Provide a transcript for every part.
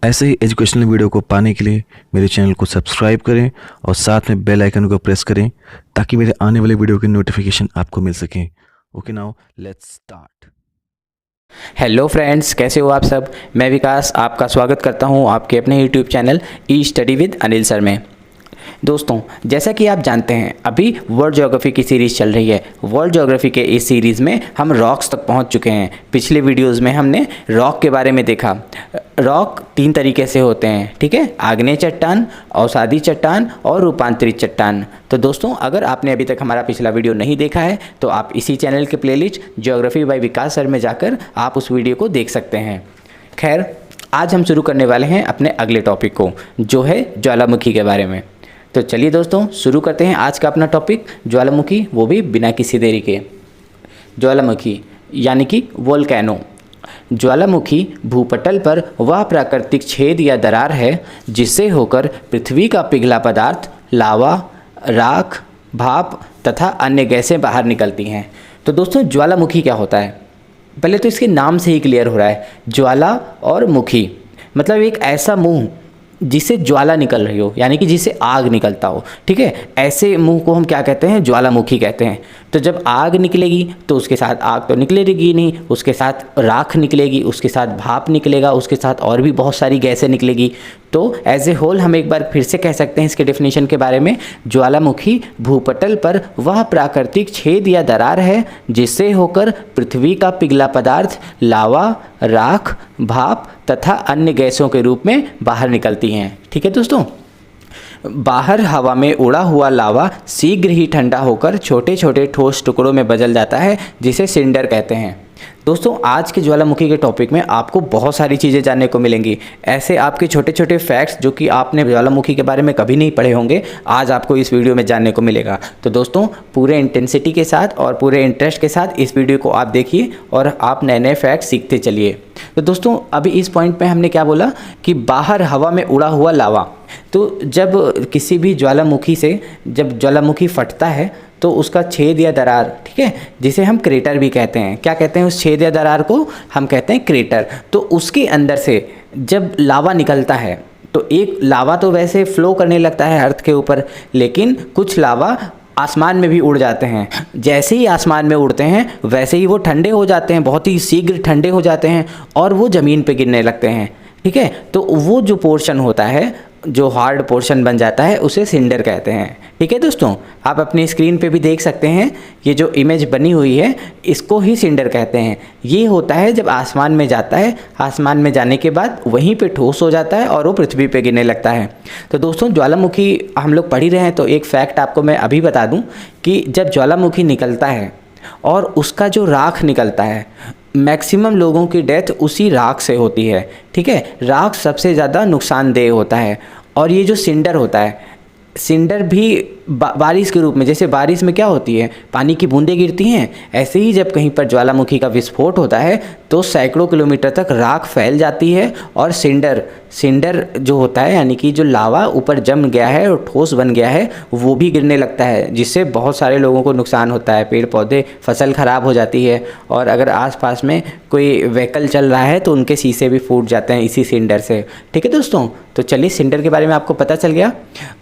ऐसे ही educational video को पाने के लिए मेरे चैनल को सब्सक्राइब करें और साथ में बेल आइकन को प्रेस करें ताकि मेरे आने वाले वीडियो की नोटिफिकेशन आपको मिल सके। Okay, now let's start. Hello friends, कैसे हो आप सब। मैं विकास आपका स्वागत करता हूं आपके अपने YouTube channel E study with Anil sir में। दोस्तों, जैसा कि आप जानते हैं अभी वर्ल्ड ज्योग्राफी की सीरीज़ चल रही है। वर्ल्ड ज्योग्राफी के इस सीरीज़ में हम रॉक्स तक पहुंच चुके हैं। पिछले वीडियोस में हमने रॉक के बारे में देखा। रॉक 3 तरीके से होते हैं, ठीक है। आग्नेय चट्टान, अवसादी चट्टान और रूपांतरित चट्टान। तो दोस्तों, अगर आपने अभी तक हमारा पिछला वीडियो नहीं देखा है तो आप इसी चैनल के प्लेलिस्ट ज्योग्राफी बाय विकास सर में जाकर आप उस वीडियो को देख सकते हैं। खैर, आज हम शुरू करने वाले हैं अपने अगले टॉपिक को, जो है ज्वालामुखी के बारे में। तो चलिए दोस्तों, शुरू करते हैं आज का अपना टॉपिक ज्वालामुखी, वो भी बिना किसी देरी के। ज्वालामुखी यानी कि वोल्केनो। ज्वालामुखी भूपटल पर वह प्राकृतिक छेद या दरार है जिससे होकर पृथ्वी का पिघला पदार्थ, लावा, राख, भाप तथा अन्य गैसें बाहर निकलती हैं। तो दोस्तों, ज्वालामुखी क्या होता है? पहले तो इसके नाम से ही क्लियर हो रहा है। ज्वाला और मुखी मतलब एक ऐसा मुंह जिससे ज्वाला निकल रही हो, यानी कि जिससे आग निकलता हो, ठीक है। ऐसे मुंह को हम क्या कहते हैं? ज्वालामुखी कहते हैं। तो जब आग निकलेगी तो उसके साथ आग तो निकलेगी नहीं, उसके साथ राख निकलेगी, उसके साथ भाप निकलेगा, उसके साथ और भी बहुत सारी गैसें निकलेगी। तो एज ए होल हम एक बार फिर से कह सकते हैं इसके डेफिनेशन के बारे में। ज्वालामुखी भूपटल पर वह प्राकृतिक छेद या दरार है जिससे होकर पृथ्वी का पिघला पदार्थ, लावा, राख, भाप तथा अन्य गैसों के रूप में बाहर निकलती हैं, ठीक है दोस्तों। बाहर हवा में उड़ा हुआ लावा शीघ्र ही ठंडा होकर छोटे छोटे ठोस टुकड़ों में बदल जाता है, जिसे सिंडर कहते हैं। दोस्तों, आज के ज्वालामुखी के टॉपिक में आपको बहुत सारी चीज़ें जानने को मिलेंगी। ऐसे आपके छोटे छोटे फैक्ट्स जो कि आपने ज्वालामुखी के बारे में कभी नहीं पढ़े होंगे, आज आपको इस वीडियो में जानने को मिलेगा। तो दोस्तों, पूरे इंटेंसिटी के साथ और पूरे इंटरेस्ट के साथ इस वीडियो को आप देखिए और आप नए नए फैक्ट सीखते चलिए। तो दोस्तों, अभी इस पॉइंट पे हमने क्या बोला कि बाहर हवा में उड़ा हुआ लावा। तो जब किसी भी ज्वालामुखी से जब ज्वालामुखी फटता है तो उसका छेद या दरार, ठीक है, जिसे हम क्रेटर भी कहते हैं। क्या कहते हैं उस छेद या दरार को? हम कहते हैं क्रेटर। तो उसके अंदर से जब लावा निकलता है तो एक लावा तो वैसे फ्लो करने लगता है अर्थ के ऊपर, लेकिन कुछ लावा आसमान में भी उड़ जाते हैं। जैसे ही आसमान में उड़ते हैं वैसे ही वो ठंडे हो जाते हैं, बहुत ही शीघ्र ठंडे हो जाते हैं और वो ज़मीन पे गिरने लगते हैं, ठीक है। तो वो जो पोर्शन होता है, जो हार्ड पोर्शन बन जाता है, उसे सिंडर कहते हैं, ठीक है दोस्तों। आप अपनी स्क्रीन पे भी देख सकते हैं, ये जो इमेज बनी हुई है इसको ही सिंडर कहते हैं। ये होता है जब आसमान में जाता है, आसमान में जाने के बाद वहीं पे ठोस हो जाता है और वो पृथ्वी पे गिरने लगता है। तो दोस्तों, ज्वालामुखी हम लोग पढ़ ही रहे हैं तो एक फैक्ट आपको मैं अभी बता दूं कि जब ज्वालामुखी निकलता है और उसका जो राख निकलता है, मैक्सिमम लोगों की डेथ उसी राख से होती है, ठीक है। राख सबसे ज़्यादा नुकसानदेह होता है। और ये जो सिंडर होता है, सिंडर भी बारिश के रूप में, जैसे बारिश में क्या होती है, पानी की बूंदें गिरती हैं, ऐसे ही जब कहीं पर ज्वालामुखी का विस्फोट होता है तो सैकड़ों किलोमीटर तक राख फैल जाती है और सिंडर जो होता है, यानी कि जो लावा ऊपर जम गया है और ठोस बन गया है, वो भी गिरने लगता है, जिससे बहुत सारे लोगों को नुकसान होता है। पेड़ पौधे, फसल खराब हो जाती है और अगर आसपास में कोई व्हीकल चल रहा है तो उनके शीशे भी फूट जाते हैं इसी सिंडर से, ठीक है दोस्तों। तो चलिए, सिंडर के बारे में आपको पता चल गया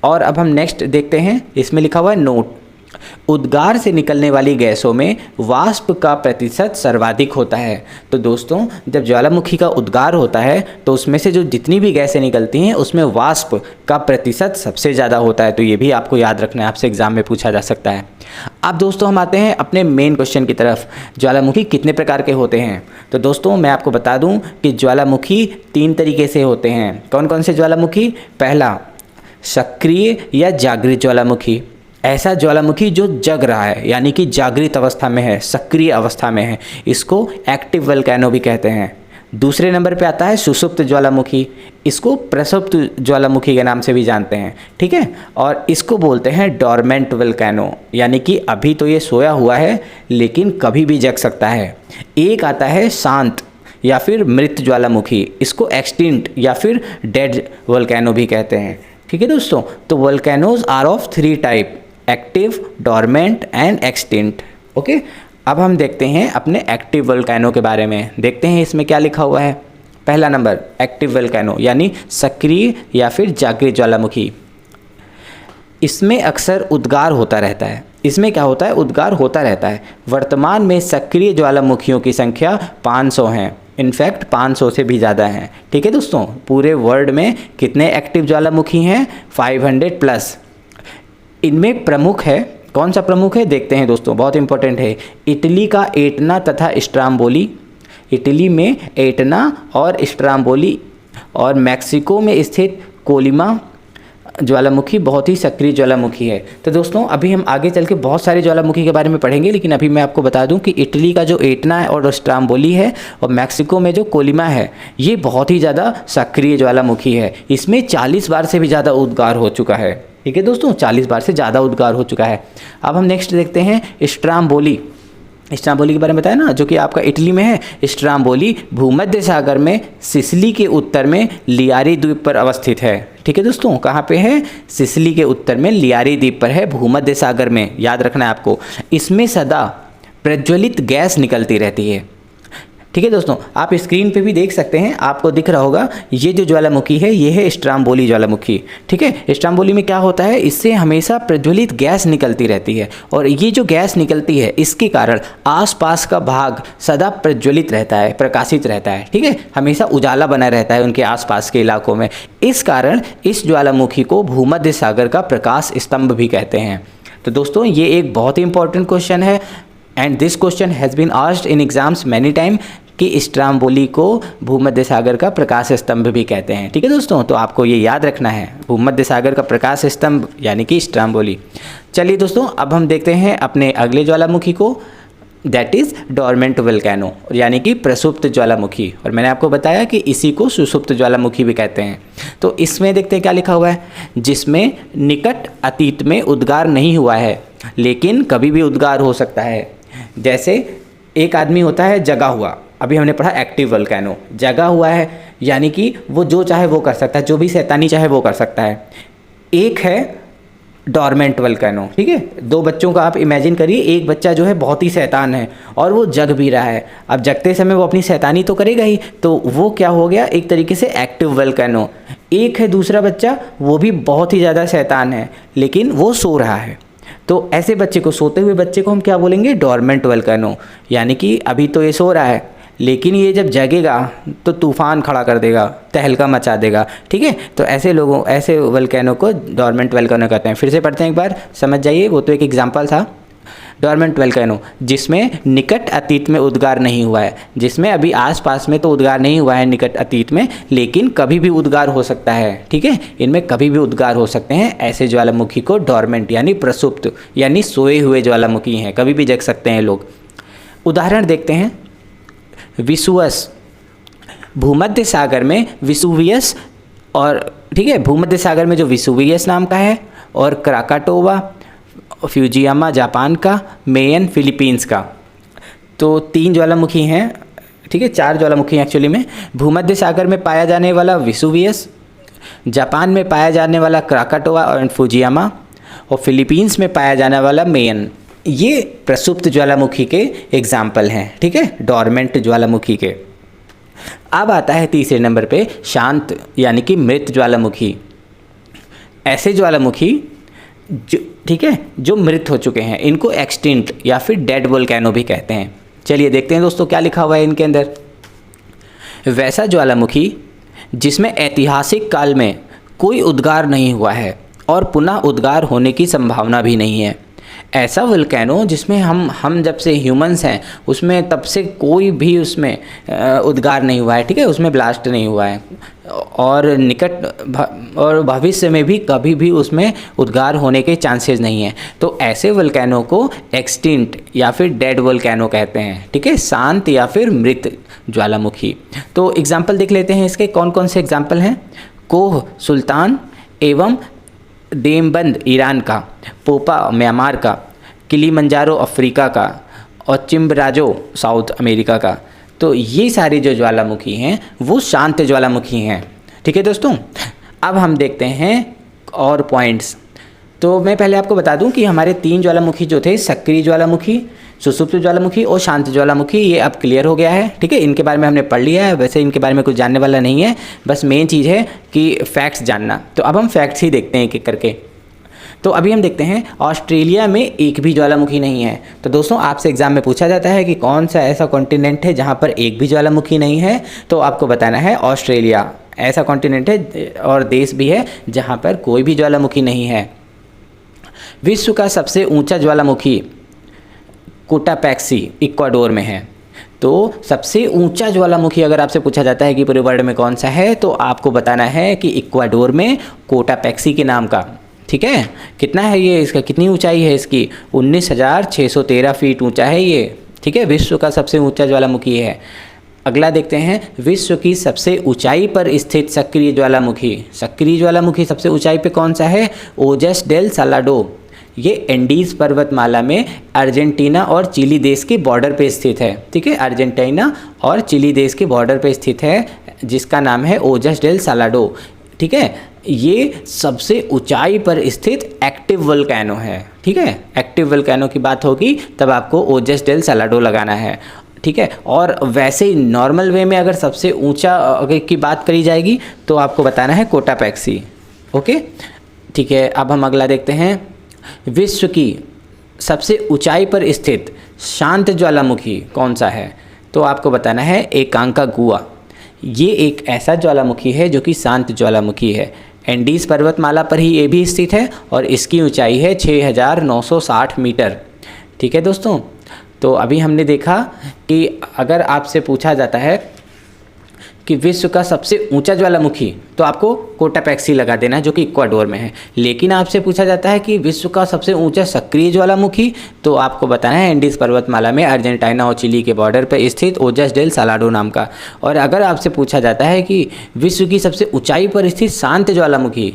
और अब हम नेक्स्ट देखते हैं। इसमें लिखा हुआ है नोट, उद्गार से निकलने वाली गैसों में वाष्प का प्रतिशत सर्वाधिक होता है। तो दोस्तों, जब ज्वालामुखी का उद्गार होता है तो उसमें से जो जितनी भी गैसें निकलती हैं उसमें वाष्प का प्रतिशत सबसे ज़्यादा होता है। तो ये भी आपको याद रखना है, आपसे एग्जाम में पूछा जा सकता है। अब दोस्तों, हम आते हैं अपने मेन क्वेश्चन की तरफ। ज्वालामुखी कितने प्रकार के होते हैं? तो दोस्तों, मैं आपको बता दूं कि ज्वालामुखी 3 तरीके से होते हैं। कौन कौन से ज्वालामुखी? पहला, सक्रिय या जागृत ज्वालामुखी। ऐसा ज्वालामुखी जो जग रहा है, यानी कि जागृत अवस्था में है, सक्रिय अवस्था में है, इसको एक्टिव वोल्केनो भी कहते हैं। दूसरे नंबर पे आता है सुषुप्त ज्वालामुखी, इसको प्रसुप्त ज्वालामुखी के नाम से भी जानते हैं, ठीक है। और इसको बोलते हैं डोरमेंट वोल्केनो, यानी कि अभी तो ये सोया हुआ है लेकिन कभी भी जग सकता है। एक आता है शांत या फिर मृत ज्वालामुखी, इसको एक्सटिंक्ट या फिर डेड वोल्केनो भी कहते हैं, ठीक है दोस्तों। तो volcanoes are of 3 type, active, dormant and extinct, okay. अब हम देखते हैं अपने एक्टिव वोल्केनो के बारे में। देखते हैं इसमें क्या लिखा हुआ है। पहला नंबर एक्टिव वोल्केनो यानी सक्रिय या फिर जागृत ज्वालामुखी। इसमें अक्सर उद्गार होता रहता है। इसमें क्या होता है? उद्गार होता रहता है। वर्तमान में सक्रिय ज्वालामुखियों की संख्या 500 हैं। इनफैक्ट 500 से भी ज़्यादा हैं। ठीक है दोस्तों, पूरे वर्ल्ड में कितने एक्टिव ज्वालामुखी हैं? 500 प्लस। इनमें प्रमुख है, कौन सा प्रमुख है देखते हैं दोस्तों, बहुत इंपॉर्टेंट है। इटली का एटना तथा स्ट्राम्बोली, इटली में एटना और स्ट्राम्बोली, और मैक्सिको में स्थित कोलिमा ज्वालामुखी बहुत ही सक्रिय ज्वालामुखी है। तो दोस्तों अभी हम आगे चल के बहुत सारे ज्वालामुखी के बारे में पढ़ेंगे, लेकिन अभी मैं आपको बता दूं कि इटली का जो एटना है और स्ट्राम्बोली है और मैक्सिको में जो कोलिमा है, ये बहुत ही ज़्यादा सक्रिय ज्वालामुखी है। इसमें 40 बार से भी ज़्यादा उद्गार हो चुका है। ठीक है दोस्तों, 40 बार से ज़्यादा उद्गार हो चुका है। अब हम नेक्स्ट देखते हैं स्ट्राम्बोली। स्ट्राम्बोली के बारे में बताया ना, जो कि आपका इटली में है। स्ट्राम्बोली भूमध्य सागर में सिसिली के उत्तर में लियारी द्वीप पर अवस्थित है। ठीक है दोस्तों, कहाँ पे है? सिसिली के उत्तर में लियारी द्वीप पर है, भूमध्य सागर में, याद रखना है आपको। इसमें सदा प्रज्वलित गैस निकलती रहती है। ठीक है दोस्तों, आप स्क्रीन पे भी देख सकते हैं, आपको दिख रहा होगा ये जो ज्वालामुखी है ये है स्ट्राम्बोली ज्वालामुखी। ठीक है, स्ट्राम्बोली में क्या होता है? इससे हमेशा प्रज्वलित गैस निकलती रहती है, और ये जो गैस निकलती है इसके कारण आसपास का भाग सदा प्रज्वलित रहता है, प्रकाशित रहता है। ठीक है, हमेशा उजाला बना रहता है उनके आसपास के इलाकों में। इस कारण इस ज्वालामुखी को भूमध्य सागर का प्रकाश स्तंभ भी कहते हैं। तो दोस्तों ये एक बहुत ही इंपॉर्टेंट क्वेश्चन है, and this question has been asked in exams many time कि स्ट्राम्बोली को भूमध्य सागर का प्रकाश स्तंभ भी कहते हैं। ठीक है दोस्तों, तो आपको ये याद रखना है, भूमध्य सागर का प्रकाश स्तंभ यानी कि स्ट्राम्बोली। चलिए दोस्तों, अब हम देखते हैं अपने अगले ज्वालामुखी को, दैट इज़ डोरमेंट वोल्केनो यानी कि प्रसुप्त ज्वालामुखी। और मैंने आपको बताया कि इसी को सुसुप्त ज्वालामुखी भी कहते हैं। तो इसमें देखते हैं क्या लिखा हुआ है, जिसमें निकट अतीत में उद्गार नहीं हुआ है लेकिन कभी भी उद्गार हो सकता है। जैसे एक आदमी होता है जगा हुआ, अभी हमने पढ़ा एक्टिव वोल्केनो, जगा हुआ है यानी कि वो जो चाहे वो कर सकता है, जो भी शैतानी चाहे वो कर सकता है। एक है डोरमेंट वोल्केनो। ठीक है, दो बच्चों का आप इमेजिन करिए, एक बच्चा जो है बहुत ही शैतान है और वो जग भी रहा है। अब जगते समय वो अपनी शैतानी तो करेगा ही, तो वो क्या हो गया, एक तरीके से एक्टिव वोल्केनो। एक है दूसरा बच्चा, वो भी बहुत ही ज़्यादा शैतान है लेकिन वो सो रहा है। तो ऐसे बच्चे को, सोते हुए बच्चे को हम क्या बोलेंगे? Dormant volcano. यानी कि अभी तो ये सो रहा है लेकिन ये जब जगेगा तो तूफान खड़ा कर देगा, तहलका मचा देगा। ठीक है, तो ऐसे वोल्केनो को डोरमेंट वोल्केनो कहते हैं। फिर से पढ़ते हैं एक बार, समझ जाइए, वो तो एक एग्जांपल था। डोरमेंट वोल्केनो जिसमें निकट अतीत में उद्गार नहीं हुआ है, जिसमें अभी आसपास में तो उद्गार नहीं हुआ है निकट अतीत में, लेकिन कभी भी उद्गार हो सकता है। ठीक है, इनमें कभी भी उद्गार हो सकते हैं। ऐसे ज्वालामुखी को डोरमेंट यानी प्रसुप्त यानी सोए हुए ज्वालामुखी हैं, कभी भी जग सकते हैं लोग। उदाहरण देखते हैं, विसुवस, भूमध्य सागर में विसुवियस, और ठीक है, भूमध्य सागर में जो विसुवियस नाम का है, और क्राकाटोवा फ्यूजियामा जापान का, मेयन फिलीपींस का। तो 3 ज्वालामुखी हैं। ठीक है, 4 ज्वालामुखी एक्चुअली में। भूमध्य सागर में पाया जाने वाला विसुवियस, जापान में पाया जाने वाला क्राकाटोवा और फुजियामा, और फिलीपींस में पाया जाने वाला मेयन। ये प्रसुप्त ज्वालामुखी के एग्जाम्पल हैं। ठीक है, डोरमेंट ज्वालामुखी के। अब आता है तीसरे नंबर पे शांत यानी कि मृत ज्वालामुखी। ऐसे ज्वालामुखी जो, ठीक है, जो मृत हो चुके हैं, इनको एक्सटिंक्ट या फिर डेड वोल्केनो भी कहते हैं। चलिए देखते हैं दोस्तों क्या लिखा हुआ है इनके अंदर। वैसा ज्वालामुखी जिसमें ऐतिहासिक काल में कोई उद्गार नहीं हुआ है और पुनः उद्गार होने की संभावना भी नहीं है। ऐसा वोल्केनो जिसमें हम जब से ह्यूमंस हैं उसमें तब से कोई भी उसमें उद्गार नहीं हुआ है। ठीक है, उसमें ब्लास्ट नहीं हुआ है, और निकट और भविष्य में भी कभी भी उसमें उद्गार होने के चांसेस नहीं हैं। तो ऐसे वोल्केनो को एक्सटिंक्ट या फिर डेड वोल्केनो कहते हैं। ठीक है, शांत या फिर मृत ज्वालामुखी। तो एग्जाम्पल देख लेते हैं इसके, कौन कौन से एग्जाम्पल हैं। कोह सुल्तान एवं देमबंद ईरान का, पोपा म्यांमार का, किलीमंजारो अफ्रीका का, और चिम्बराजो साउथ अमेरिका का। तो ये सारे जो ज्वालामुखी हैं वो शांत ज्वालामुखी हैं। ठीक है दोस्तों, अब हम देखते हैं और पॉइंट्स। तो मैं पहले आपको बता दूं कि हमारे 3 ज्वालामुखी जो थे, सक्रिय ज्वालामुखी, सुषुप्त ज्वालामुखी और शांत ज्वालामुखी, ये अब क्लियर हो गया है। ठीक है, इनके बारे में हमने पढ़ लिया है, वैसे इनके बारे में कुछ जानने वाला नहीं है, बस मेन चीज़ है कि फैक्ट्स जानना। तो अब हम फैक्ट्स ही देखते हैं एक एक करके। तो अभी हम देखते हैं ऑस्ट्रेलिया में एक भी ज्वालामुखी नहीं है। तो दोस्तों आपसे एग्जाम में पूछा जाता है कि कौन सा ऐसा कॉन्टिनेंट है जहाँ पर एक भी ज्वालामुखी नहीं है, तो आपको बताना है ऑस्ट्रेलिया ऐसा कॉन्टिनेंट है और देश भी है जहाँ पर कोई भी ज्वालामुखी नहीं है। विश्व का सबसे ऊंचा ज्वालामुखी कोटापैक्सी इक्वाडोर में है। तो सबसे ऊंचा ज्वालामुखी अगर आपसे पूछा जाता है कि पूरे वर्ल्ड में कौन सा है, तो आपको बताना है कि इक्वाडोर में कोटापैक्सी के नाम का। ठीक है, कितना है ये, इसका कितनी ऊंचाई है इसकी, 19,613 फीट ऊंचा है ये। ठीक है, विश्व का सबसे ऊंचा ज्वालामुखी है। अगला देखते हैं, विश्व की सबसे ऊंचाई पर स्थित सक्रिय ज्वालामुखी। सक्रिय ज्वालामुखी सबसे ऊंचाई पे कौन सा है, ओजस डेल सालाडो। ये एंडीज पर्वतमाला में अर्जेंटीना और चिली देश के बॉर्डर पे स्थित है। ठीक है, अर्जेंटीना और चिली देश के बॉर्डर पे स्थित है, जिसका नाम है ओजस डेल सालाडो। ठीक है, ये सबसे ऊंचाई पर स्थित एक्टिव वोल्केनो है। ठीक है, एक्टिव वोल्केनो की बात होगी तब आपको ओजस डेल सालाडो लगाना है। ठीक है, और वैसे ही नॉर्मल वे में अगर सबसे ऊंचा की बात करी जाएगी तो आपको बताना है कोटापैक्सी। ओके, ठीक है, अब हम अगला देखते हैं, विश्व की सबसे ऊंचाई पर स्थित शांत ज्वालामुखी कौन सा है, तो आपको बताना है एकांकागुआ। ये एक ऐसा ज्वालामुखी है जो कि शांत ज्वालामुखी है, एंडीज पर्वतमाला पर ही ये भी स्थित है और इसकी ऊंचाई है 6,960 मीटर। ठीक है दोस्तों, तो अभी हमने देखा कि अगर आपसे पूछा जाता है कि विश्व का सबसे ऊंचा ज्वालामुखी, तो आपको कोटापैक्सी लगा देना है जो कि इक्वाडोर में है। लेकिन आपसे पूछा जाता है कि विश्व का सबसे ऊंचा सक्रिय ज्वालामुखी, तो आपको बताना है एंडीज पर्वतमाला में अर्जेंटीना और चिली के बॉर्डर पर स्थित ओजस डेल सालाडो नाम का। और अगर आपसे पूछा जाता है कि विश्व की सबसे ऊंचाई पर स्थित शांत ज्वालामुखी,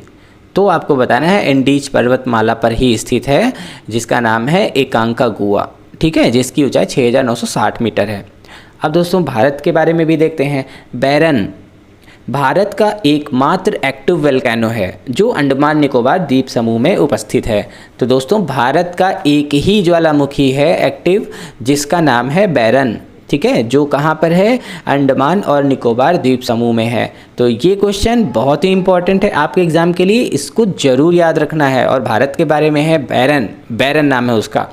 तो आपको बताना है एंडीज पर्वतमाला पर ही स्थित है, जिसका नाम है एकांकागुआ। ठीक है, जिसकी ऊंचाई 6,960 मीटर है। अब दोस्तों भारत के बारे में भी देखते हैं। बैरन भारत का एकमात्र एक्टिव वोल्केनो है जो अंडमान निकोबार द्वीप समूह में उपस्थित है। तो दोस्तों भारत का एक ही ज्वालामुखी है एक्टिव, जिसका नाम है बैरन। ठीक है, जो कहाँ पर है, अंडमान और निकोबार द्वीप समूह में है। तो ये क्वेश्चन बहुत ही इंपॉर्टेंट है आपके एग्जाम के लिए, इसको जरूर याद रखना है। और भारत के बारे में है बैरन, बैरन नाम है उसका।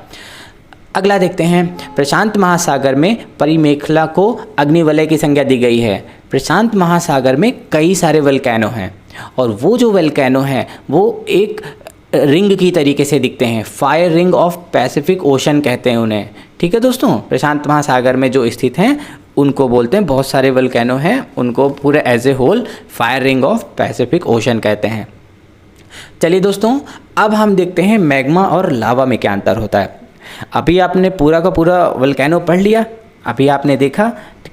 अगला देखते हैं, प्रशांत महासागर में परिमेखला को अग्निवलय की संज्ञा दी गई है। प्रशांत महासागर में कई सारे वोल्केनो हैं और वो जो वोल्केनो हैं वो एक रिंग की तरीके से दिखते हैं, fire ring of Pacific Ocean कहते हैं उन्हें। ठीक है दोस्तों, प्रशांत महासागर में जो स्थित हैं उनको बोलते हैं, बहुत सारे वोल्केनो हैं, उनको पूरे as a whole fire ring of Pacific Ocean कहते हैं। चलिए दोस्तों, अब हम देखते हैं मैग्मा और लावा में क्या अंतर होता है। अभी आपने पूरा का पूरा वोल्केनो पढ़ लिया, अभी आपने देखा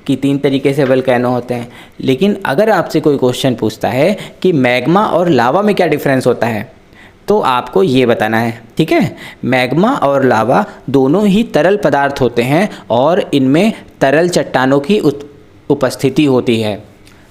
कि 3 तरीके से वोल्केनो होते हैं। लेकिन अगर आपसे कोई क्वेश्चन पूछता है कि मैग्मा और लावा में क्या डिफरेंस होता है, तो आपको ये बताना है। ठीक है, मैग्मा और लावा दोनों ही तरल पदार्थ होते हैं और इनमें तरल चट्टानों की उपस्थिति होती है।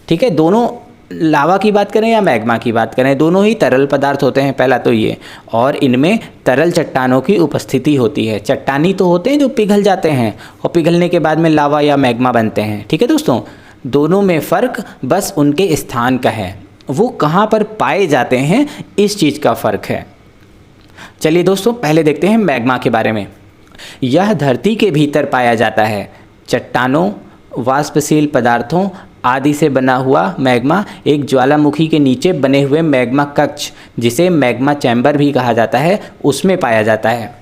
ठीक है, दोनों लावा की बात करें या मैग्मा की बात करें, दोनों ही तरल पदार्थ होते हैं, पहला तो ये, और इनमें तरल चट्टानों की उपस्थिति होती है। चट्टानी तो होते हैं जो पिघल जाते हैं और पिघलने के बाद में लावा या मैग्मा बनते हैं। ठीक है दोस्तों, दोनों में फ़र्क बस उनके स्थान का है, वो कहाँ पर पाए जाते हैं इस चीज़ का फ़र्क है। चलिए दोस्तों, पहले देखते हैं मैग्मा के बारे में। यह धरती के भीतर पाया जाता है। चट्टानों, वाष्पशील पदार्थों आदि से बना हुआ मैग्मा एक ज्वालामुखी के नीचे बने हुए मैग्मा कक्ष, जिसे मैग्मा चैम्बर भी कहा जाता है, उसमें पाया जाता है।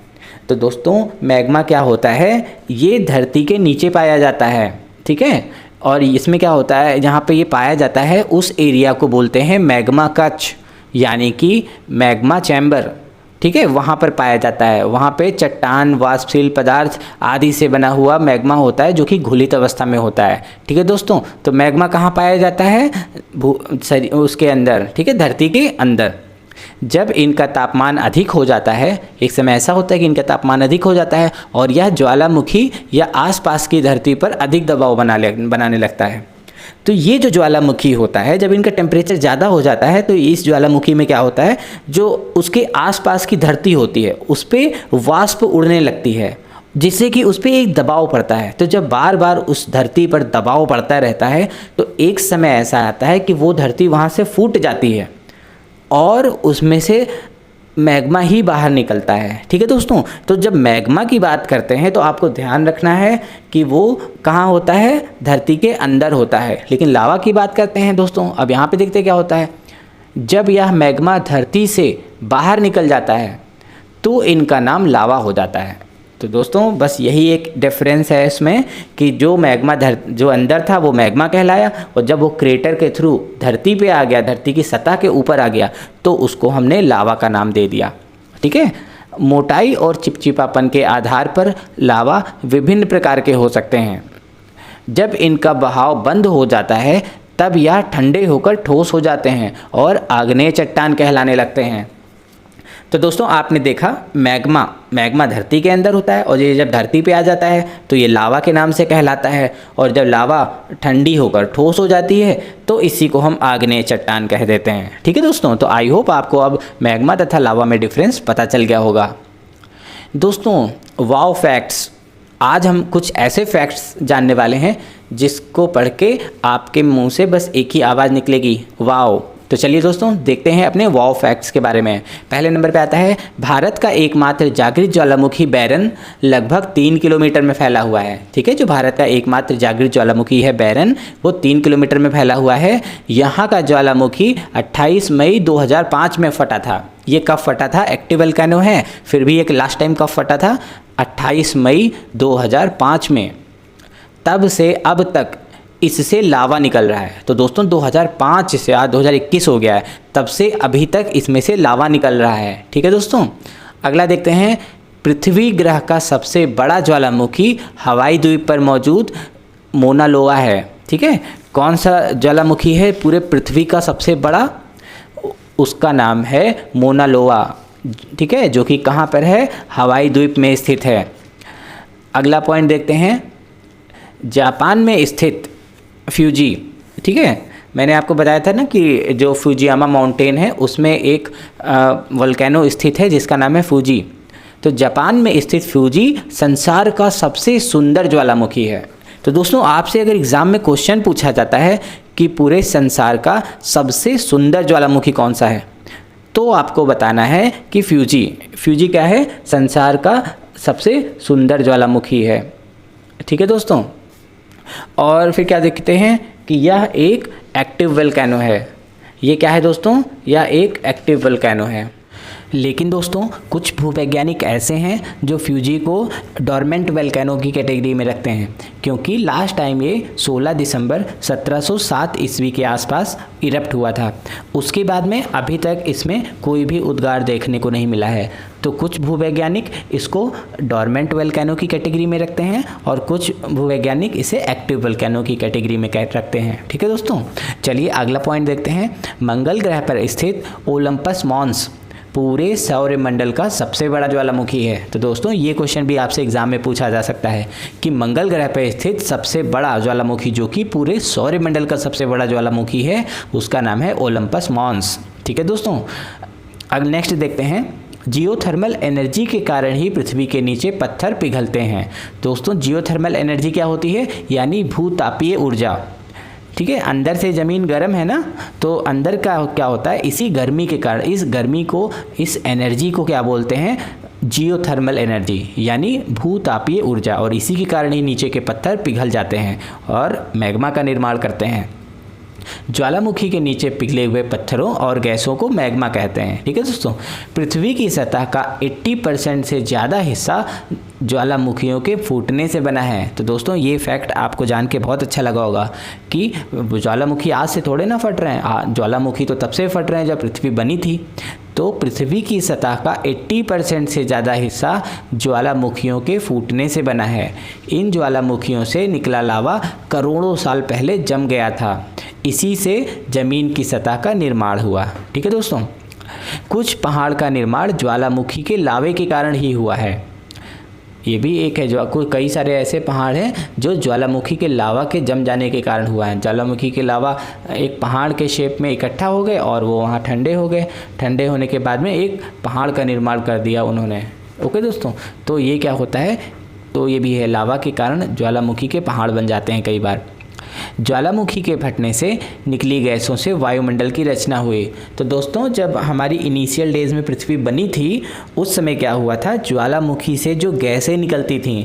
तो दोस्तों मैग्मा क्या होता है, ये धरती के नीचे पाया जाता है। ठीक है, और इसमें क्या होता है, जहाँ पे ये पाया जाता है उस एरिया को बोलते हैं मैग्मा कक्ष, यानी कि मैग्मा चैम्बर। ठीक है, वहाँ पर पाया जाता है। वहाँ पे चट्टान, वाष्पशील पदार्थ आदि से बना हुआ मैग्मा होता है जो कि घुलित अवस्था में होता है। ठीक है दोस्तों, तो मैग्मा कहाँ पाया जाता है, उसके अंदर। ठीक है, धरती के अंदर। जब इनका तापमान अधिक हो जाता है, एक समय ऐसा होता है कि इनका तापमान अधिक हो जाता है और यह ज्वालामुखी या आसपास की धरती पर अधिक दबाव बनाने लगता है। तो ये जो ज्वालामुखी होता है, जब इनका टेम्परेचर ज़्यादा हो जाता है तो इस ज्वालामुखी में क्या होता है, जो उसके आसपास की धरती होती है उस पर वाष्प उड़ने लगती है जिससे कि उस पर एक दबाव पड़ता है। तो जब बार बार उस धरती पर दबाव पड़ता रहता है तो एक समय ऐसा आता है कि वो धरती वहाँ से फूट जाती है और उसमें से मैग्मा ही बाहर निकलता है। ठीक है दोस्तों, तो जब मैग्मा की बात करते हैं तो आपको ध्यान रखना है कि वो कहाँ होता है, धरती के अंदर होता है। लेकिन लावा की बात करते हैं दोस्तों, अब यहाँ पे देखते क्या होता है, जब यह मैग्मा धरती से बाहर निकल जाता है तो इनका नाम लावा हो जाता है। तो दोस्तों बस यही एक डिफरेंस है इसमें कि जो मैग्मा जो अंदर था वो मैग्मा कहलाया, और जब वो क्रेटर के थ्रू धरती पे आ गया, धरती की सतह के ऊपर आ गया, तो उसको हमने लावा का नाम दे दिया। ठीक है, मोटाई और चिपचिपापन के आधार पर लावा विभिन्न प्रकार के हो सकते हैं। जब इनका बहाव बंद हो जाता है तब यह ठंडे होकर ठोस हो जाते हैं और आग्नेय चट्टान कहलाने लगते हैं। तो दोस्तों आपने देखा मैग्मा धरती के अंदर होता है और ये जब धरती पे आ जाता है तो ये लावा के नाम से कहलाता है, और जब लावा ठंडी होकर ठोस हो जाती है तो इसी को हम आग्नेय चट्टान कह देते हैं। ठीक है दोस्तों, तो आई होप आपको अब मैग्मा तथा लावा में डिफरेंस पता चल गया होगा। दोस्तों वाओ फैक्ट्स, आज हम कुछ ऐसे फैक्ट्स जानने वाले हैं जिसको पढ़ के आपके मुंह से बस एक ही आवाज़ निकलेगी, वाओ। तो चलिए दोस्तों देखते हैं अपने वाओ फैक्ट्स के बारे में। पहले नंबर पे आता है, भारत का एकमात्र जागृत ज्वालामुखी बैरन लगभग 3 किलोमीटर में फैला हुआ है। ठीक है, जो भारत का एकमात्र जागृत ज्वालामुखी है बैरन, वो 3 किलोमीटर में फैला हुआ है। यहाँ का ज्वालामुखी 28 मई 2005 में फटा था। ये कब फटा था, एक्टिव वोल्केनो है, फिर भी एक लास्ट टाइम कब फटा था, 28 मई 2005 में। तब से अब तक इससे लावा निकल रहा है। तो दोस्तों 2005 से आज 2021 हो गया है, तब से अभी तक इसमें से लावा निकल रहा है। ठीक है दोस्तों, अगला देखते हैं, पृथ्वी ग्रह का सबसे बड़ा ज्वालामुखी हवाई द्वीप पर मौजूद मोना लोआ है। ठीक है, कौन सा ज्वालामुखी है पूरे पृथ्वी का सबसे बड़ा, उसका नाम है मोना लोआ। ठीक है, जो कि कहाँ पर है, हवाई द्वीप में स्थित है। अगला पॉइंट देखते हैं, जापान में स्थित फ्यूजी। ठीक है, मैंने आपको बताया था ना कि जो फुजियामा माउंटेन है उसमें एक वोल्केनो स्थित है जिसका नाम है फूजी। तो जापान में स्थित फ्यूजी संसार का सबसे सुंदर ज्वालामुखी है। तो दोस्तों आपसे अगर एग्ज़ाम में क्वेश्चन पूछा जाता है कि पूरे संसार का सबसे सुंदर ज्वालामुखी कौन सा है, तो आपको बताना है कि फ्यूजी क्या है, संसार का सबसे सुंदर ज्वालामुखी है। ठीक है दोस्तों, और फिर क्या देखते हैं कि यह एक एक्टिव वोल्केनो है। ये क्या है दोस्तों, यह एक एक्टिव वोल्केनो है। लेकिन दोस्तों कुछ भूवैज्ञानिक ऐसे हैं जो फ्यूजी को डोरमेंट वोल्केनो की कैटेगरी में रखते हैं, क्योंकि लास्ट टाइम ये 16 दिसंबर 1707 ईस्वी के आसपास इरप्ट हुआ था। उसके बाद में अभी तक इसमें कोई भी उद्गार देखने को नहीं मिला है। तो कुछ भूवैज्ञानिक इसको डोरमेंट वोल्केनो की कैटेगरी में रखते हैं और कुछ भूवैज्ञानिक इसे एक्टिव वोल्केनो की कैटेगरी में रखते हैं। ठीक है दोस्तों, चलिए अगला पॉइंट देखते हैं, मंगल ग्रह पर स्थित ओलंपस मॉन्स पूरे सौरमंडल का सबसे बड़ा ज्वालामुखी है। तो दोस्तों ये क्वेश्चन भी आपसे एग्जाम में पूछा जा सकता है कि मंगल ग्रह पर स्थित सबसे बड़ा ज्वालामुखी जो कि पूरे सौरमंडल का सबसे बड़ा ज्वालामुखी है, उसका नाम है ओलंपस मॉन्स। ठीक है दोस्तों, अब नेक्स्ट देखते हैं, जियोथर्मल एनर्जी के कारण ही पृथ्वी के नीचे पत्थर पिघलते हैं। दोस्तों जियोथर्मल एनर्जी क्या होती है, यानी भूतापीय ऊर्जा। ठीक है, अंदर से ज़मीन गर्म है ना, तो अंदर का क्या होता है, इसी गर्मी के कारण, इस गर्मी को, इस एनर्जी को क्या बोलते हैं, जियोथर्मल एनर्जी, यानी भूतापीय ऊर्जा। और इसी के कारण ही नीचे के पत्थर पिघल जाते हैं और मैग्मा का निर्माण करते हैं। ज्वालामुखी के नीचे पिघले हुए पत्थरों और गैसों को मैग्मा कहते हैं। ठीक है दोस्तों, पृथ्वी की सतह का 80% से ज़्यादा हिस्सा ज्वालामुखियों के फूटने से बना है। तो दोस्तों ये फैक्ट आपको जान के बहुत अच्छा लगा होगा कि ज्वालामुखी आज से थोड़े ना फट रहे हैं, ज्वालामुखी तो तब से फट रहे हैं जब पृथ्वी बनी थी। तो पृथ्वी की सतह का 80% से ज़्यादा हिस्सा ज्वालामुखियों के फूटने से बना है। इन ज्वालामुखियों से निकला लावा करोड़ों साल पहले जम गया था, इसी से ज़मीन की सतह का निर्माण हुआ। ठीक है दोस्तों, कुछ पहाड़ का निर्माण ज्वालामुखी के लावे के कारण ही हुआ है। ये भी एक है, जो कई सारे ऐसे पहाड़ हैं जो ज्वालामुखी के लावा के जम जाने के कारण हुआ है। ज्वालामुखी के लावा एक पहाड़ के शेप में इकट्ठा हो गए और वो वहाँ ठंडे हो गए। ठंडे होने के बाद में एक पहाड़ का निर्माण कर दिया उन्होंने। ओके दोस्तों, तो ये क्या होता है, तो ये भी है, लावा के कारण ज्वालामुखी के पहाड़ बन जाते हैं कई बार। ज्वालामुखी के फटने से निकली गैसों से वायुमंडल की रचना हुई। तो दोस्तों, जब हमारी इनिशियल डेज में पृथ्वी बनी थी उस समय क्या हुआ था, ज्वालामुखी से जो गैसें निकलती थीं,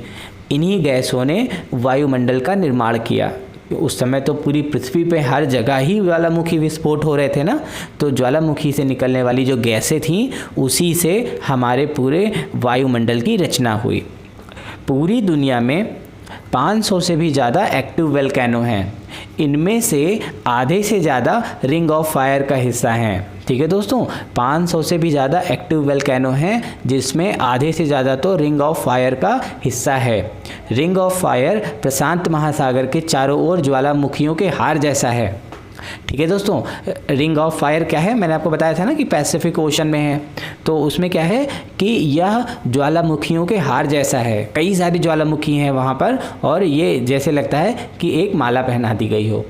इन्हीं गैसों ने वायुमंडल का निर्माण किया। उस समय तो पूरी पृथ्वी पे हर जगह ही ज्वालामुखी विस्फोट हो रहे थे ना, तो ज्वालामुखी से निकलने वाली जो गैसें थीं उसी से हमारे पूरे वायुमंडल की रचना हुई। पूरी दुनिया में 500 से भी ज़्यादा एक्टिव वोल्केनो हैं। इनमें से आधे से ज़्यादा रिंग ऑफ फायर का हिस्सा हैं। ठीक है दोस्तों, 500 से भी ज़्यादा एक्टिव वोल्केनो हैं, जिसमें आधे से ज़्यादा तो रिंग ऑफ फायर का हिस्सा है। रिंग ऑफ फायर प्रशांत महासागर के चारों ओर ज्वालामुखियों के हार जैसा है। ठीक है दोस्तों, रिंग ऑफ फायर क्या है, मैंने आपको बताया था ना कि पैसिफिक ओशन में है। तो उसमें क्या है कि यह ज्वालामुखियों के हार जैसा है। कई सारी ज्वालामुखी हैं वहाँ पर, और ये जैसे लगता है कि एक माला पहना दी गई हो।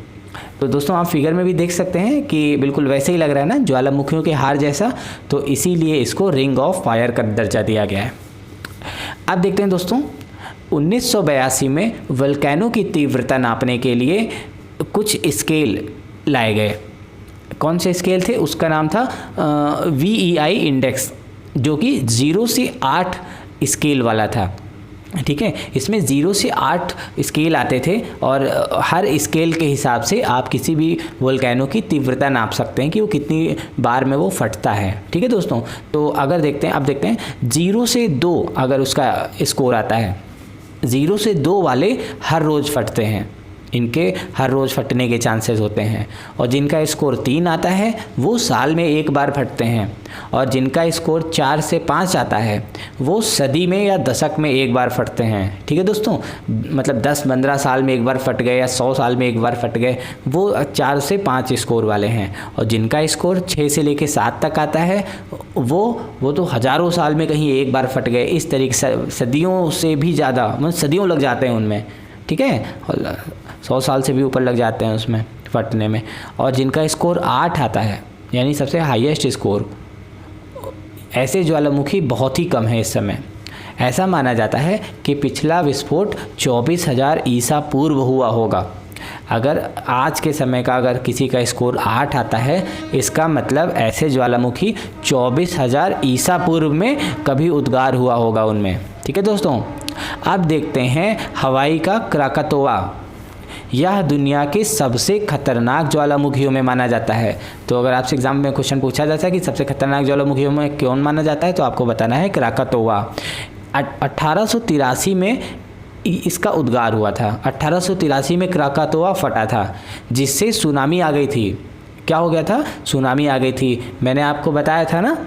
तो दोस्तों, आप फिगर में भी देख सकते हैं कि बिल्कुल वैसे ही लग रहा है ना, ज्वालामुखियों के हार जैसा। तो इसीलिए इसको रिंग ऑफ फायर का दर्जा दिया गया है। अब देखते हैं दोस्तों, 1982 में वोल्केनो की तीव्रता नापने के लिए कुछ स्केल लाए गए। कौन से स्केल थे, उसका नाम था VEI इंडेक्स, जो कि 0 से 8 स्केल वाला था। ठीक है, इसमें 0 से 8 स्केल आते थे, और हर स्केल के हिसाब से आप किसी भी वोल्केनो की तीव्रता नाप सकते हैं कि वो कितनी बार में वो फटता है। ठीक है दोस्तों, तो अगर देखते हैं, अब देखते हैं 0 से 2 अगर उसका स्कोर आता है, 0 से 2 वाले हर रोज़ फटते हैं, इनके हर रोज़ फटने के चांसेस होते हैं। और जिनका स्कोर 3 आता है वो साल में एक बार फटते हैं, और जिनका स्कोर 4 से 5 आता है वो सदी में या दशक में एक बार फटते हैं। ठीक है दोस्तों, मतलब 10-15 साल में एक बार फट गए या 100 साल में एक बार फट गए, वो 4 से 5 स्कोर वाले हैं। और जिनका स्कोर 6 से लेकर 7 तक आता है वो तो हज़ारों साल में कहीं एक बार फट गए। इस तरीके से सदियों से भी ज़्यादा, मतलब सदियों लग जाते हैं उनमें। ठीक है, 100 साल से भी ऊपर लग जाते हैं उसमें फटने में। और जिनका स्कोर 8 आता है, यानी सबसे हाईएस्ट स्कोर, ऐसे ज्वालामुखी बहुत ही कम है इस समय। ऐसा माना जाता है कि पिछला विस्फोट 24,000 ईसा पूर्व हुआ होगा। अगर आज के समय का अगर किसी का स्कोर 8 आता है, इसका मतलब ऐसे ज्वालामुखी 24,000 ईसा पूर्व में कभी उद्गार हुआ होगा उनमें। ठीक है दोस्तों, अब देखते हैं हवाई का क्राकातोआ। यह दुनिया के सबसे खतरनाक ज्वालामुखियों में माना जाता है। तो अगर आपसे एग्जाम में क्वेश्चन पूछा जाता है कि सबसे खतरनाक ज्वालामुखियों में कौन माना जाता है, तो आपको बताना है क्राकातोआ। 1883 में इसका उद्गार हुआ था। 1883 में क्राकातोआ फटा था, जिससे सुनामी आ गई थी। क्या हो गया था, सुनामी आ गई थी। मैंने आपको बताया था ना